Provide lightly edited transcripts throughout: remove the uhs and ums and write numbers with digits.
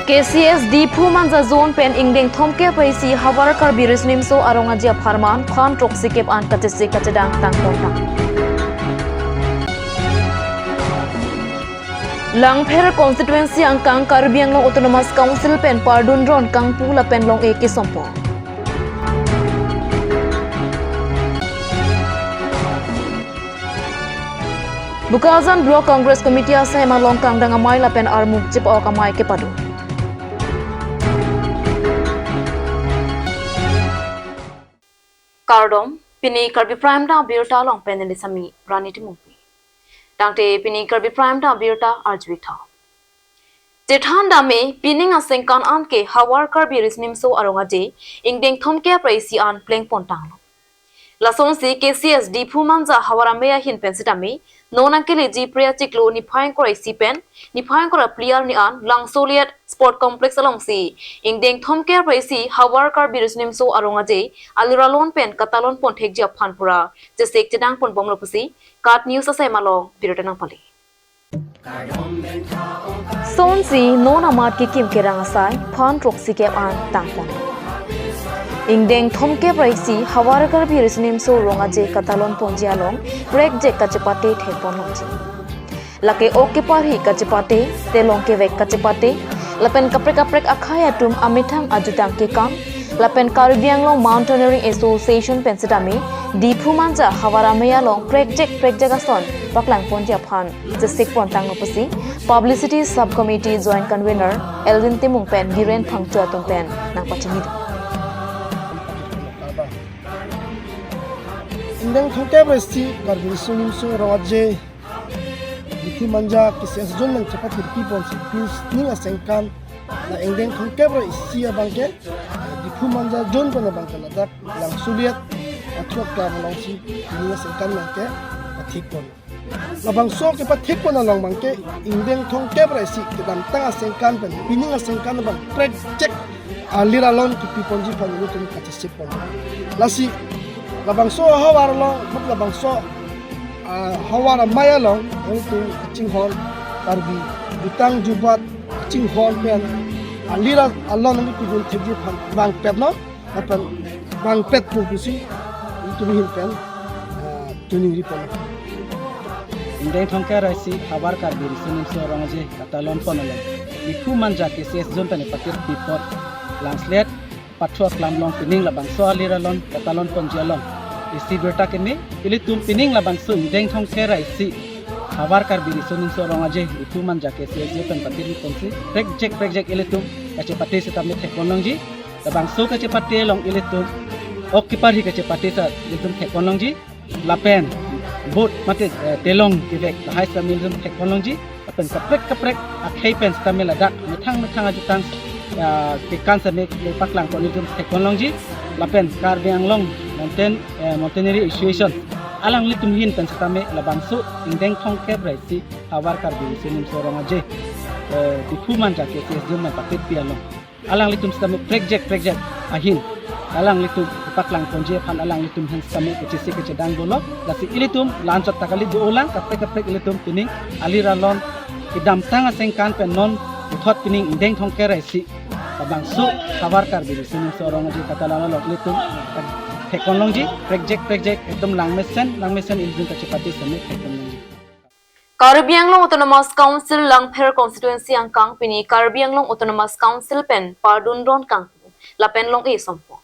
KCS di Pumanja zone pen ingdeng thomke paisi hawar Karbi resnim so aronga jia farman khan trok sikep an katese kacedang tang kontang. Langpher constituency angkang Karbi Anglong Autonomous Council pen pardun ron kang pula pen long e kisompo. Bukazan Block Congress Committee asa emalong kang dangamai la pen armuk chip o kamai ke padu. Kardom pini Karbi Prime da birta long pen ni sami rani timumpi. Dangte pini Karbi Prime da birta arjwita. Jethan dame pining asengkan an ke hawar Karbi risnim so aronga je ingdeng thomke praisi an pleng pontang. Lason si KCS di Pumanja hawara meya hin pensitame nonang kele ji priya chiklo ni phaing korai si pen ni phaing kora player ni an lang soliat sport complex along si ingdeng thomke praisi hawar Karbi risnim so aronga je aliralon pen katalon pon thek ji phanpura je sek jedang pon bomlo pusi kat news ase malo birotanang pali sonsi nona mat ki kim kerang asai phan trok sikep an tangpon ingdeng thomke praisi hawar Karbi risnim so ronga je katalon ponjialong break je kachepate thepon longji lake oke par hi kachepate telong ke vek kachepate lapen kaprek akhaya tum amithang ajutang ke kam lapen Karbi Anglong Mountaineering Association pensitame di Pumanja hawara meya long break jagason paklang ponjia phan je sik pontang nopusi publicity subcommittee joint convener Elvin Timung pen Biren Phangchua tung pen nang pachimi ingdeng thomke praisi Karbi risnim so roje di Pumanja KCS zone nang cepat people pills ning asengkan na ingdeng thomke praisi abangke di Pumanja zone pana bangkala dak lang suliat atrok ka malangsi ning asengkan nangke pathik pon labang so ke pathik pon along bangke ingdeng thomke praisi kedam tang asengkan pen pining asengkan bang trek check aliralon ki piponji panu tum kachesip pon lasi labang so hawar long labang so hawar maya long itu cinghon Karbi butang jubat cinghon pen alira alon ni pidul thegi bang pet no apan bang pet pu bisi itu ni pen tuning ri pen ingdeng thomke praisi hawar Karbi risnim so rongaje katalon ponale iku manja KCS zone tane patir pipot langslet pathua klamlong pining labang so aliralon katalon ponjialong isi berta kene ilitum pining labang so ingdeng thomke praisi hawar Karbi risnim so rongaje iku manja KCS zone patir ponsi project ilitum kacepate setame thekonlongji labang so kacepate long ilitum occupar hi kacepate sa ilitum thekonlongji lapen bot mate telong kivek hai samilum thekonlongji apen kaprek akhai pen stamela dak methang ajutang kikan sa mek paklang ko ilitum thekonlongji lapen Karbi Anglong Mountaineering Association alang litum hin pen stame labang so ingdeng thomke praisi hawar Karbi risnim so rongaje di Pumanja KCS zone patit pialong alang litum stame project ahin alang litum paklang ponje phan alang litum han stame kecisi kecedang bolok lasi ilitum lancot takali ulang kaprek ilitum pining aliralon idam tanga sengkan pen non uthot pining ingdeng thomke praisi labang so hawar Karbi risnim so rongaje katalala lok litum thekonlongji project ekdom langmesen ilzun kacepati same thekonlongji Karbi Anglong Autonomous Council Langpher constituency angkang pini Karbi Anglong Autonomous Council pen pardun ron kang lapen long e sompo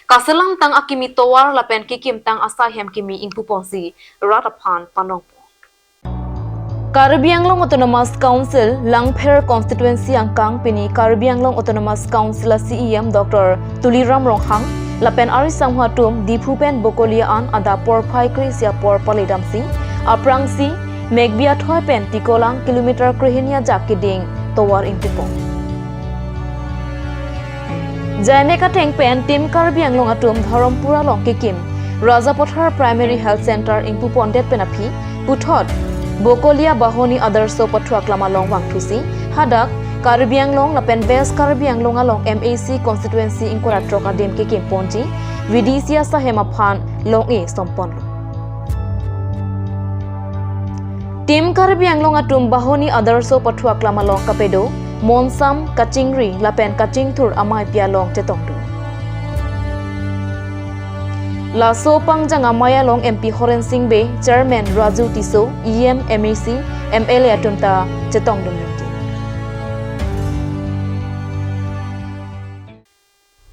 kaselang tang akimi towar lapen kikim tang asahem kimi ingpu ponsi rataphan panongpo Karbi Anglong Autonomous Council Langpher constituency angkang pini Karbi Anglong Autonomous Council CEM Dr. Tuliram Ronghang lapen arisang hatum dipupen bokolia an ada por phai krisia por palidamsi aprangsi Megbia thoi pen tikolang kilometer krihinia jakiding towar intipong Jaime kateng pen tim Karbi Anglong atum dharampura long kikim Rajapothar Primary Health Center ingpu pondet penapi puthot bokolia bahoni adarso pathua klama long wangthusi hadak Karbi Anglong lapen West Karbi Anglong along MAC constituency ingkora troka dem kikim ponji vidisia sahema phan long e sompon Tim Karbi Anglong atum bahoni adarso pathua klamalong kapedo Monsam Kachingri lapen Kaching Thur amai pialong chetongdu. Laso pangjang amaya long MP Horen Singh Be, Chairman Raju Tiso, EM MAC, MLA atumta chetongdu rinti.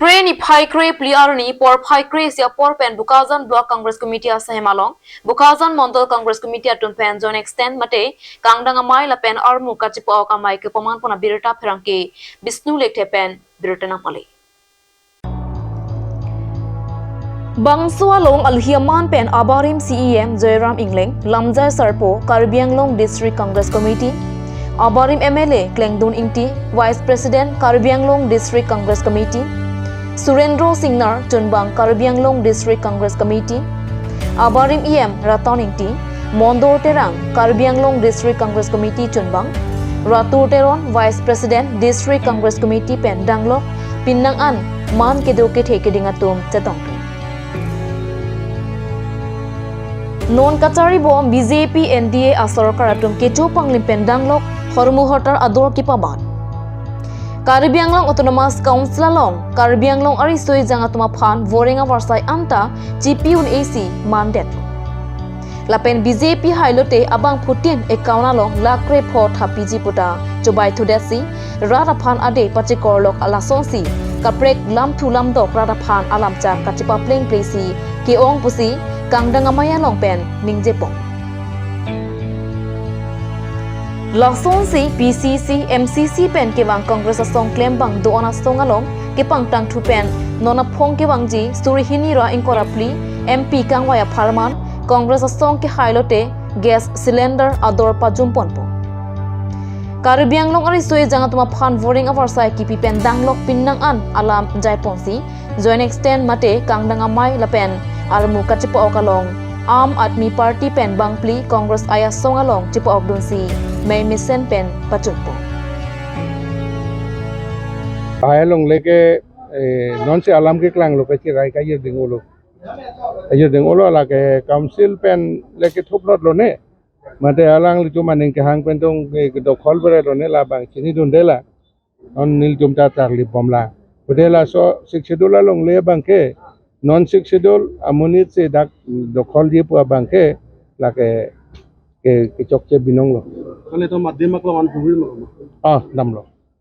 Pre ni phai kre pliar ni por phai kre sia por pen Bukazan Block Congress Committee asahemalong Bukazan Mondal Congress Committee atun pen zone extend mate kangdang amai la pen armu kachipo kamai ke paman pona birata pherangke Bisnu lekhe pen biratana pale Bangsualong Alhiaman pen Abarim CEM Joyram Ingleng Lamjai Sarpo Karbianglong District Congress Committee Abarim MLA Klengdun Ingti Vice President Karbianglong District Congress Committee Surendro Singnar Chunbang Karbianglong District Congress Committee Abarim EM Raton Ingti Mondor Terang Karbianglong District Congress Committee Chunbang Ratu Teron Vice President District Congress Committee Pen Danglok Pinang An Man Kedoke Thekedingatum Chetong Non Kachari Bom BJP NDA Asarkar Atum Kecho Panglim Pen Danglok Hormu Hotar Ador Kipaban Karbi Anglong Autonomous Council along Karbi Anglong Arisoi Jangatuma Phan Vorenga Varsai Anta GPUN AC Mandet Lapen BJP Hailote Abang Putin Ekauna long Lakre Port Hapiji Puta Jobai Tudesi Rada Phan Ade Pachikorlok Alasonsi Kaprek Lam Tulam Dok Rada Phan Alamcha Kachipa Pling Plesi Keong Pusi Kangdang Amaya Long Pen Ningjepong Langsonsi PCC MCC pen kewang Congress asong claim bang doon asong along kepang tang tu pen nona phong kewang ji surihini ra inkorapli MP kangwaya Farman Congress asong ke hailote gas cylinder ador pajumpon po Karbiang long ari soe jangatuma phan voring avarsai kipi pen danglok pinnang an alam jai ponsi join extend mate kangdang amai lapen armu kachipo okalong Am Admi Party pen bangpli Congress ayah song along cipo ogdunsi may misen pen pachutpo. Ayalong leke non se alam ke klang lo kachi rai ka ye dingolo. Ayo dingolo ala ke council pen leke thuplot lo ne. Mate alang lu cuma ning ke hang pen tong ke dokhol bere lo ne la bang chini dundela. On nil jumta tarli pomla. Budela so 6 schedule long le bang ke non 6 schedule amunit se dak dokhol die pu bang ke la ke chokche binong lo. Kali to madhyamak lo man puri lo.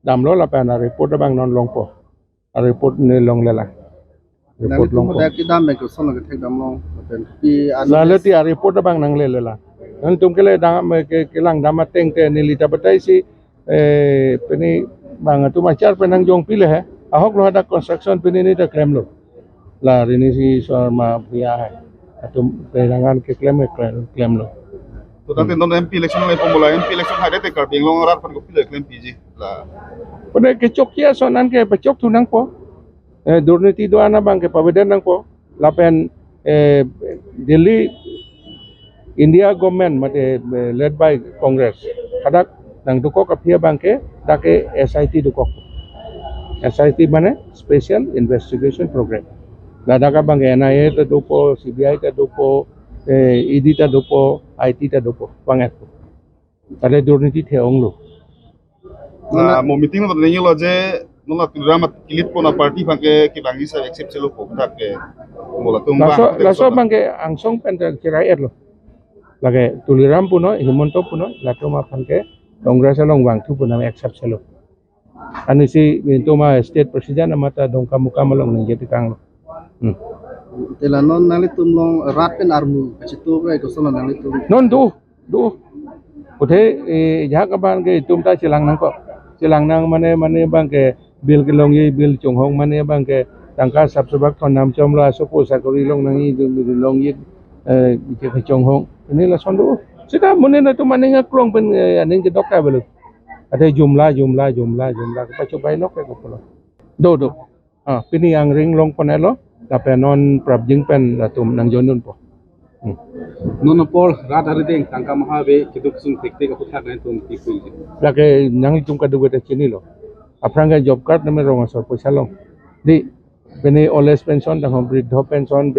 Damlo la pana report bang non long po. A report ne long lela. Report long po. Ki dam me ko sono ke thek dam lo. Pi Lalati a report bang nang le lela. Nan tum kele dang me ke lang dama teng te nilita batai si peni bang tu machar penang jong pile hai. Ahok lo ada construction peni ni ta claim lo. La rini si ma pia hai. Atum perangan ke claim lo. तो तंते दोन MP election में पोमोला MP election हाइडे ते कर बेंगलोंग रात पर को पिले claim PG La Pada ke chokya sonan ke pachok tu nang po. Durniti do ana bang ke pabedan nang po. Lapen Delhi India government mate led by Congress. Kadak nang duko ka phia bang ke dake SIT duko. SIT mane Special Investigation Program. Ladaka bang NIA ta dupo CBI ta dupo ED ta dupo IT ta dupo banget. Tale durniti the onglo. ना मो मीटिंग में नहीं लो जे नोला तुरा मत किलित को ना पार्टी फंके कि बांगी से एक्सेप्ट चलो को के बोला तुम laso bangke angsong penter kirai lo lage tuliram puno himonto puno lato ma pangke congress along bang tu puno accept selo ani si to ma state president amata dongka muka malong ning jeti kang lo tela non nali tum long rat pen armu chitu ke ko sono nali tum non du uthe jah ka ban ke tum ta silang nang ko silang nang mane bangke bil ke long ye bil chung hong mane bangke tangka sabsabak thon nam chom la so ko sakori long nang i long ye ke chung hong ini la son du sida mune na tu mane ngakrong pen aning ke dokka belu ada jumlah pa cobai nok ke ko do pini yang ring long panelo tapi non prabjing pen latum nang jonun po Nono Paul rat hari deng tangka mahabe kitu kusung teknik aku tak naik tuh tikul. lake nang tum ka duwe ta chini lo apranga job card name rong asor paisa long di bene oles pension ta hom bridha pension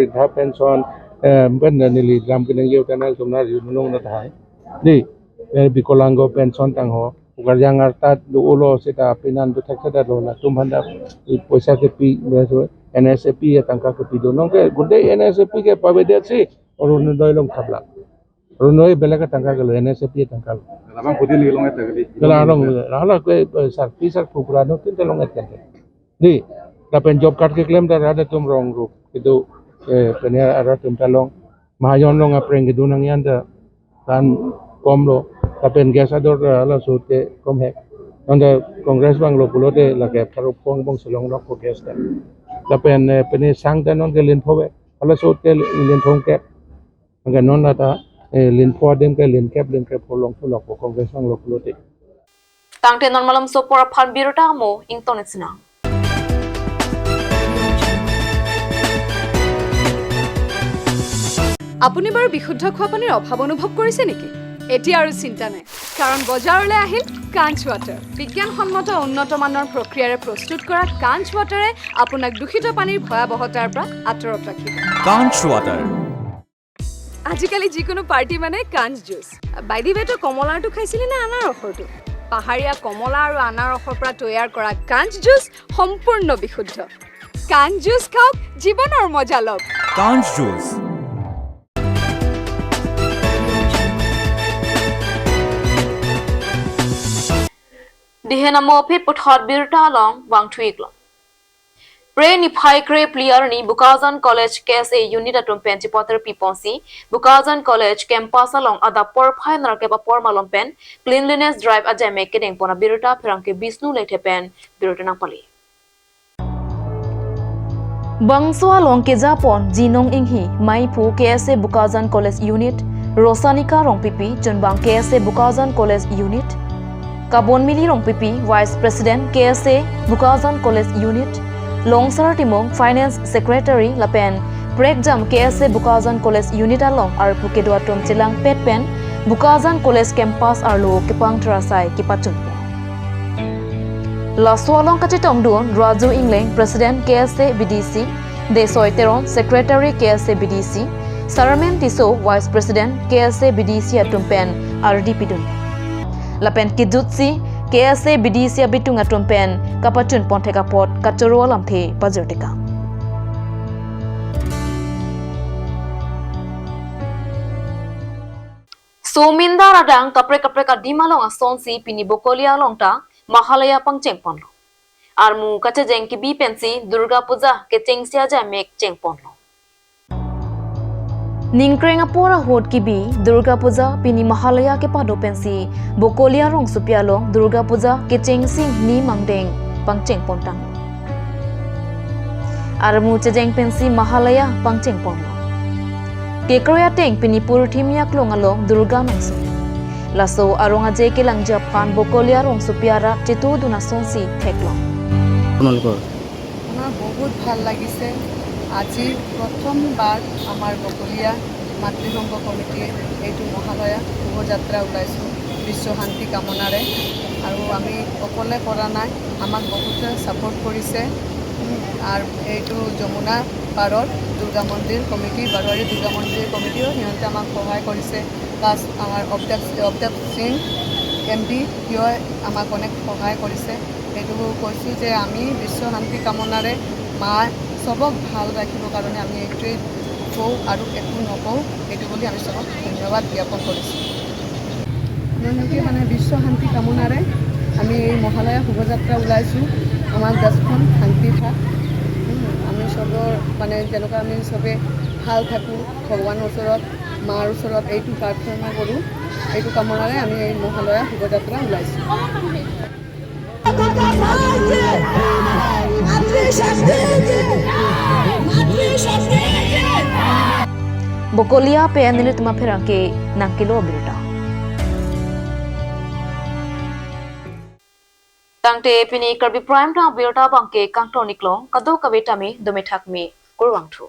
ben nili gram kinang yeu tanal tumna rinong na thai di bikolango pension tang ho garjang artat do ulo sita pinan do thakta do la tumhanda poisa ke pi beso NSAP ya tangka ke pi do nong ke gude NSAP ke pabede si orun doi long thabla runoi belaka tangka ke NSAP ya tangka Lamang putih ni long eta gadi. kala long hala ke sar pisar pukra no tin long et kan di dapen job card ke claim dar ada tum rong ru itu penia ada tum talong mahayon long apreng gitu nang yanda kan kom lo dapen gasador ala sute kom he onda kongres bang lo pulote la ke paru pong bong selong no ko gas kan dapen peni sang dan on ke lin phobe ala sute lin thong ke anga non la ta lin pho dem ke lin ke pholong phulok ko kongres bang lo pulote Tangte normalam so pora phan birota mo ingtonesina. আপুনি বাৰু বিশুদ্ধ খোৱা পানীৰ অভাৱ অনুভৱ কৰিছে নেকি? এতিয়া আৰু চিন্তা নাই, কাৰণ বজাৰলৈ আহিল কাঞ্চ ৱাটাৰ। বিজ্ঞানসন্মত উন্নত মানৰ প্ৰক্ৰিয়াৰে প্ৰস্তুত কৰা কাঞ্চ ৱাটাৰে আপোনাক দূষিত পানীৰ ভয়াৱহতাৰ পৰা আঁতৰত ৰাখিব। কাঞ্চ ৱাটাৰ। আজিকালি যিকোনো পাৰ্টি মানে কাঞ্চ জুচ। বাইদি বেটো কমলাৰটো খাইছিলি নে আনাৰসৰটো? পাহাৰীয়া কমলা আৰু আনাৰসৰ পৰা তৈয়াৰ কৰা কাঞ্চ জুচ সম্পূৰ্ণ বিশুদ্ধ। কাঞ্চ জুচ খাওক, জীৱনৰ মজা লওক। কাঞ্চ juice. Dihena mo phi puthot birta long wang thuik long. Pre ni phai kre player ni Bukazan College KSA unit atum penchi potter piponsi Bukazan College campus along ada por phai nar ke por malom pen cleanliness drive aja me kedeng pona birta pherang ke bisnu lethe pen birta na pali. Bangso along ke Japon jinong inghi mai phu KSA Bukazan College unit Rosanika rong pipi chunbang KSA Bukazan College unit Kabon Mili Rong Pipi, Vice President KSA Bukazan College Unit, Longsar Timong Finance Secretary Lapen, Breakjam KSA Bukazan College Unit along Arpukedwa Tom Chilang Petpen, Bukazan College Campus Arlo Kipang Trasai Kipachun. Laso along Kachitong Duon, Raju Ingling, President KSA BDC, Desoy Teron, Secretary KSA BDC, Saramen Tiso, Vice President KSA BDC Atumpen, RDP Dun. Lapen Kidutsi, KSA BDC Bitung Atumpen, Kapachun Pontekapot, Kachoro Lamthe, Pazertika. So Minda Radang Kapre ka Dimalong Asonsi Pini Bokolia Longta, Mahalaya Pangcheng Ponlo. Armu Kacha Jenki B Pensi, Durga Puja, Keteng Siaja Mek Cheng Ponlo. Ningkreng apora hot kibi Durga Puja pini Mahalaya ke pado pensi Bokolia rong supialong Durga Puja ke chengsing ni mangdeng pangcheng pontang Armu chejeng pensi Mahalaya pangcheng ponlo ke kroya teng pini purthimia klongalong Durga nangsu laso aronga je ke langja phan Bokolia rong supiara chitu duna sonsi theklong আমার বহুত ভাল লাগিছে আজি প্ৰথমবাৰ আমাৰ বকলীয়া মাতৃসংঘ কমিটিয়ে এইটো মহালয়া শোভাযাত্ৰা ওলাইছোঁ বিশ্ব শান্তি কামনাৰে আৰু আমি অকলে কৰা নাই আমাক বহুতে ছাপোৰ্ট কৰিছে আৰু এইটো যমুনা পাৰৰ দুৰ্গা মন্দিৰ কমিটি বাৰৱাৰী দুৰ্গা মন্দিৰ কমিটিও সিহঁতে আমাক সহায় কৰিছে প্লাছ আমাৰ অবদেৱ সিং MD সিও আমাক অনেক সহায় কৰিছে এইটো কৈছোঁ যে আমি বিশ্ব শান্তি কামনাৰে মা সবক ভাল ৰাখিবৰ কাৰণে আমি এইটোৱে কওঁ আৰু একো নকওঁ এইটো বুলি আমি সবক ধন্যবাদ জ্ঞাপন কৰিছোঁ আপোনালোকে মানে বিশ্ব শান্তি কামনাৰে আমি এই মহালয়া শোভাযাত্ৰা ওলাইছোঁ আমাৰ 10খন শান্তি ঠাই আমি সবৰ মানে যেনেকুৱা আমি সবে ভাল থাকোঁ ভগৱানৰ ওচৰত মাৰ ওচৰত এইটো প্ৰাৰ্থনা কৰোঁ এইটো কামনাৰে আমি এই মহালয়া শোভাযাত্ৰা ওলাইছোঁ Bokolia pe anilit mapherangke nangkilo birta Tangte pini Karbi Prime ta birta bangke kangtoniklong kado kabetami domethakmi kurwangthu